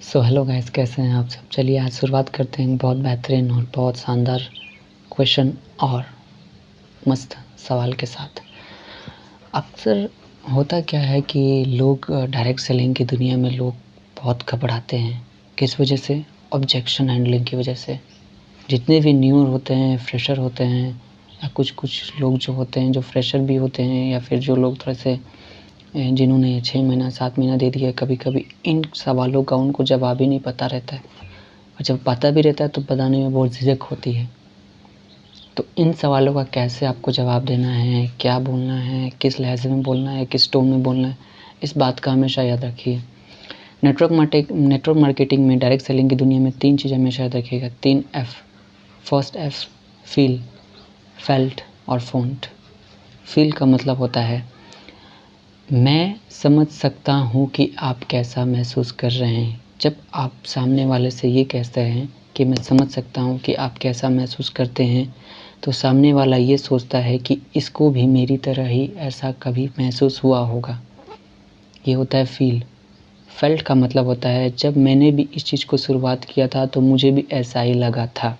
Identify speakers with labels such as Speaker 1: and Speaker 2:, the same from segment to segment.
Speaker 1: Hello guys, कैसे हैं आप सब। चलिए आज शुरुआत करते हैं बहुत बेहतरीन और बहुत शानदार क्वेश्चन और मस्त सवाल के साथ। अक्सर होता क्या है कि लोग डायरेक्ट सेलिंग की दुनिया में लोग बहुत घबराते हैं। किस वजह से? ऑब्जेक्शन हैंडलिंग की वजह से। जितने भी न्यू होते हैं, फ्रेशर होते हैं, या कुछ लोग जो होते हैं जो फ्रेशर भी होते हैं, या फिर जो लोग थोड़े से जिन्होंने 6 महीना 7 महीना दे दिया, कभी-कभी इन सवालों का उनको जवाब ही नहीं पता रहता है, और जब पता भी रहता है तो बताने में बहुत झिझक होती है। तो इन सवालों का कैसे आपको जवाब देना है, क्या बोलना है, किस लहज़े में बोलना है, किस टोन में बोलना है, इस बात का हमेशा याद रखिए। नेटवर्क मार्केटिंग में, डायरेक्ट सेलिंग की दुनिया में 3 चीज़ हमेशा याद रखिएगा। 3 F। First F feel, felt और फ़ॉन्ट। फ़ील का मतलब होता है मैं समझ सकता हूँ कि आप कैसा महसूस कर रहे हैं। जब आप सामने वाले से ये कहते हैं कि मैं समझ सकता हूँ कि आप कैसा महसूस करते हैं, तो सामने वाला ये सोचता है कि इसको भी मेरी तरह ही ऐसा कभी महसूस हुआ होगा। ये होता है फ़ील। फेल्ट का मतलब होता है जब मैंने भी इस चीज़ को शुरुआत किया था तो मुझे भी ऐसा ही लगा था।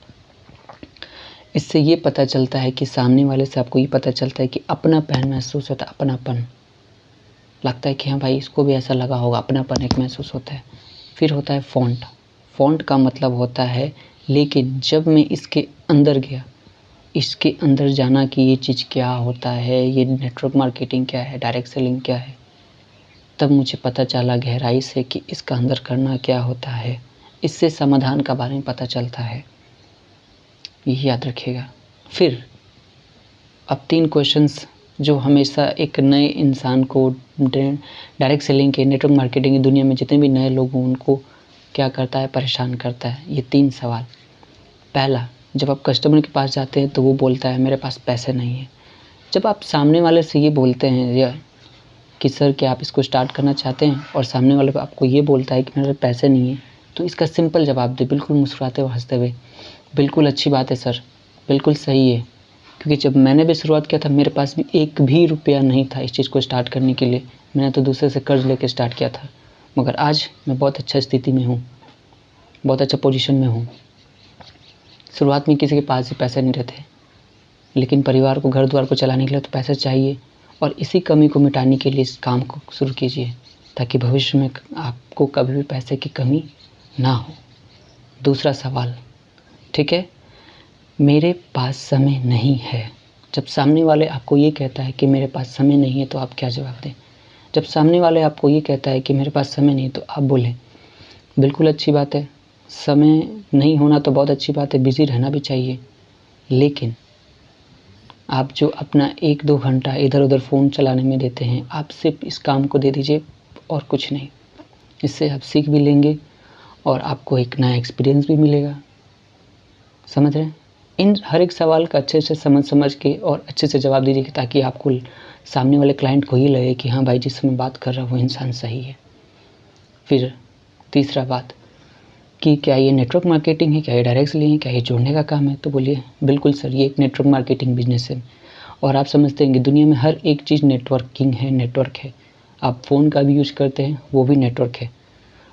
Speaker 1: इससे ये पता चलता है कि सामने वाले से आपको ये पता चलता है कि अपनापन महसूस होता है। अपनापन लगता है कि हाँ भाई, इसको भी ऐसा लगा होगा, अपनापन एक महसूस होता है। फिर होता है फ़ॉन्ट। फ़ॉन्ट का मतलब होता है लेकिन जब मैं इसके अंदर गया, इसके अंदर जाना कि ये चीज़ क्या होता है, ये नेटवर्क मार्केटिंग क्या है, डायरेक्ट सेलिंग क्या है, तब मुझे पता चला गहराई से कि इसका अंदर करना क्या होता है। इससे समाधान का बारे में पता चलता है। ये याद रखिएगा। फिर अब 3 क्वेश्चंस जो हमेशा एक नए इंसान को डायरेक्ट सेलिंग के, नेटवर्क मार्केटिंग की दुनिया में जितने भी नए लोग हों उनको क्या करता है, परेशान करता है। ये 3 सवाल। पहला, जब आप कस्टमर के पास जाते हैं तो वो बोलता है मेरे पास पैसे नहीं है। जब आप सामने वाले से ये बोलते हैं या कि सर क्या आप इसको स्टार्ट करना चाहते हैं, और सामने वाले आपको ये बोलता है कि मेरे पास पैसे नहीं है, तो इसका सिंपल जवाब दें, बिल्कुल मुस्कुराते हुए, हँसते हुए, बिल्कुल अच्छी बात है सर, बिल्कुल सही है। क्योंकि जब मैंने भी शुरुआत किया था मेरे पास भी एक भी रुपया नहीं था इस चीज़ को स्टार्ट करने के लिए। मैंने तो दूसरे से कर्ज़ लेके स्टार्ट किया था, मगर आज मैं बहुत अच्छा स्थिति में हूँ, बहुत अच्छा पोजीशन में हूँ। शुरुआत में किसी के पास भी पैसे नहीं रहते, लेकिन परिवार को, घर द्वार को चलाने के लिए तो पैसे चाहिए, और इसी कमी को मिटाने के लिए इस काम को शुरू कीजिए ताकि भविष्य में आपको कभी भी पैसे की कमी ना हो। दूसरा सवाल, ठीक है, मेरे पास समय नहीं है। जब सामने वाले आपको ये कहता है कि मेरे पास समय नहीं है, तो आप क्या जवाब दें? जब सामने वाले आपको ये कहता है कि मेरे पास समय नहीं है, तो आप बोलें बिल्कुल अच्छी बात है, समय नहीं होना तो बहुत अच्छी बात है, बिज़ी रहना भी चाहिए, लेकिन आप जो अपना 1-2 घंटा इधर-उधर फ़ोन चलाने में देते हैं, आप सिर्फ़ इस काम को दे दीजिए और कुछ नहीं। इससे आप सीख भी लेंगे और आपको एक नया एक्सपीरियंस भी मिलेगा। समझ रहे हैं? इन हर एक सवाल का अच्छे से समझ के और अच्छे से जवाब दीजिए ताकि आपको सामने वाले क्लाइंट को ये लगे कि हाँ भाई, जिससे मैं बात कर रहा हूँ वो इंसान सही है। फिर तीसरा बात कि क्या ये नेटवर्क मार्केटिंग है, क्या ये डायरेक्ट सेलिंग है, क्या ये जोड़ने का काम है? तो बोलिए बिल्कुल सर, ये एक नेटवर्क मार्केटिंग बिज़नेस है। और आप समझते हैं कि दुनिया में हर एक चीज़ नेटवर्किंग है, नेटवर्क है। आप फ़ोन का भी यूज़ करते हैं, वो भी नेटवर्क है।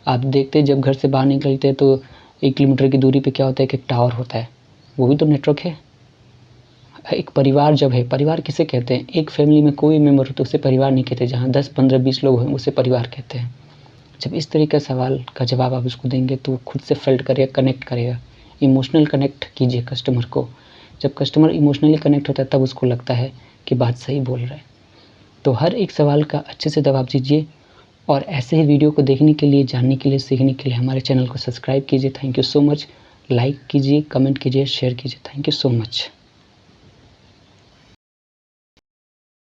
Speaker 1: आप देखते हैं जब घर से बाहर निकलते हैं तो 1 किलोमीटर की दूरी पे क्या होता है कि एक टावर होता है, वो भी तो नेटवर्क है। एक परिवार जब है, परिवार किसे कहते हैं? एक फैमिली में कोई मेंबर हो तो उसे परिवार नहीं कहते, जहाँ 10, 15, 20 लोग हैं उसे परिवार कहते हैं। जब इस तरह का सवाल का जवाब आप उसको देंगे तो वो खुद से फ़ील करेगा, कनेक्ट करेगा। इमोशनल कनेक्ट कीजिए कस्टमर को। जब कस्टमर इमोशनली कनेक्ट होता है तब उसको लगता है कि बात सही बोल रहा है। तो हर एक सवाल का अच्छे से जवाब दीजिए, और ऐसे ही वीडियो को देखने के लिए, जानने के लिए, सीखने के लिए हमारे चैनल को सब्सक्राइब कीजिए। Thank you so much. Like कीजिए, कमेंट कीजिए, शेयर कीजिए। Thank you so much.